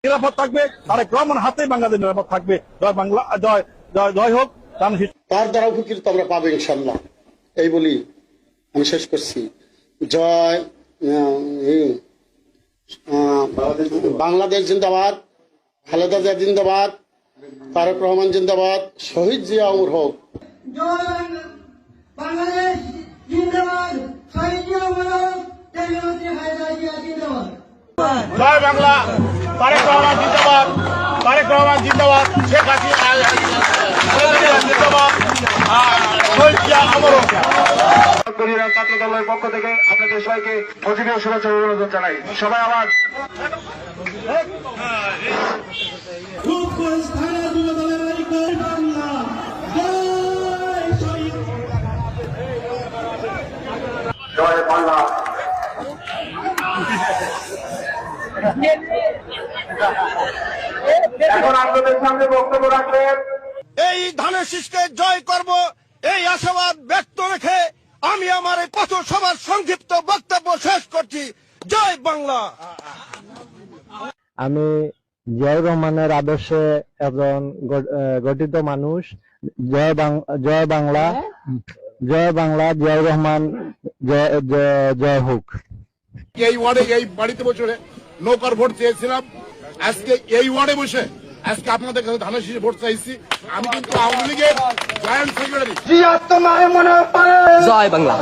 নিরাপদ থাকবে, তারেক রহমান হাতে বাংলাদেশ নিরাপদ থাকবে। জয় বাংলা, জয় জয় জয় হোক। তার দ্বারা উপকৃত আমরা পাবো ইনশাল্লাহ, এই বলি আমি শেষ করছি। জয় বাংলাদেশ জিন্দাবাদ, খালেদা জিয়া জিন্দাবাদ, তারেক রহমান জিন্দাবাদ, শহীদ জিয়া অমর হোক। বাংলাদেশ জিন্দাবাদ, শহীদ জিয়া অমর হোক, জিন্দাবাদ। জয় বাংলা, তারেক রহমান জিন্দাবাদ, তারেক রহমান জিন্দাবাদ, শেখ হাসিনা জিন্দাবাদ, শহীদ জিয়া অমর হোক। ছাত্র দলের পক্ষ থেকে আপনাদের সবাইকে প্রতিদিন শুভেচ্ছা অভিনন্দন জানাই। সবাই আবার জয় বাংলা। এখন আপনাদের সামনে বক্তব্য রাখবেন। এই ধানের শীষকে জয় করব, এই আশাবাদ ব্যক্ত রেখে আমি আমার এই পথসভার সংক্ষিপ্ত বক্তব্য শেষ করছি। জয় বাংলা। আমি জিয়াউর রহমানের আদর্শে একজন গঠিত মানুষ। জয় বাংলা, জয় বাংলা, জিয়াউর রহমান জয় হোক। এই ওয়ার্ডে, এই বাড়িতে বসে নৌকার ভোট চেয়েছিলাম, আজকে এই ওয়ার্ডে বসে আজকে আপনাদের কাছে ধানের শীষে ভোট চাইছি। আমি কিন্তু আওয়ামী লীগের জয়েন্ট সেক্রেটারি। জয় বাংলা,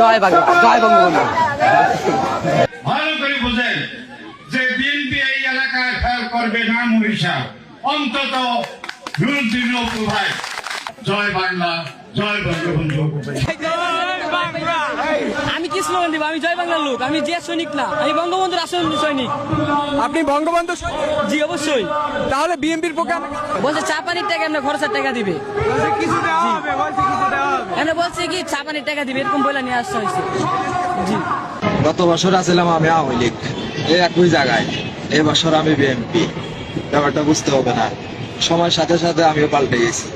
জয় বাংলা, জয় বঙ্গবন্ধু। ভালো করে বোঝেন যে বিএনপি এই এলাকায় খেয়াল করবে না মরিষা, অন্তত বিরোধী লোক ভাই। জয় বাংলা, জয় বঙ্গবন্ধু। আমি কি স্লোগান দিব? আমি জয় বাংলার লোক, আমি যে সৈনিক না, আমি বঙ্গবন্ধুর আসল সৈনিক। আপনি বঙ্গবন্ধু? জি অবশ্যই। তাহলে বিএনপির পক্ষে বলছে চা পানির টাকা এমনি খরচের টাকা দিবে, কিছু দেওয়া হবে, বলছে কিছু দেওয়া হবে। এমনি বলছে কি চা পানির টাকা দিবে, এরকম বলে নিয়ে আসতে হয়েছে। জি, গত বছর আছিলাম আমি আওয়ামী লীগ, এই একই জায়গায়। এই বছর আমি বিএনপি। ব্যাপারটা বুঝতে হবে না, সময়ের সাথে সাথে আমিও পাল্টে গেছি।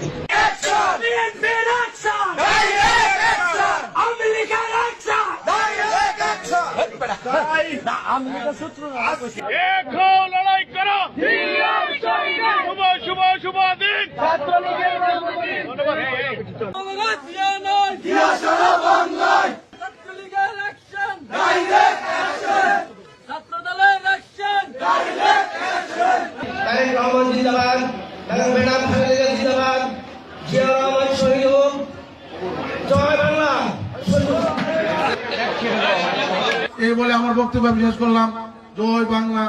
লড়াই করো, শুভ শুভ শুভ দিন। এই বলে আমার বক্তব্য শেষ করলাম। জয় বাংলা।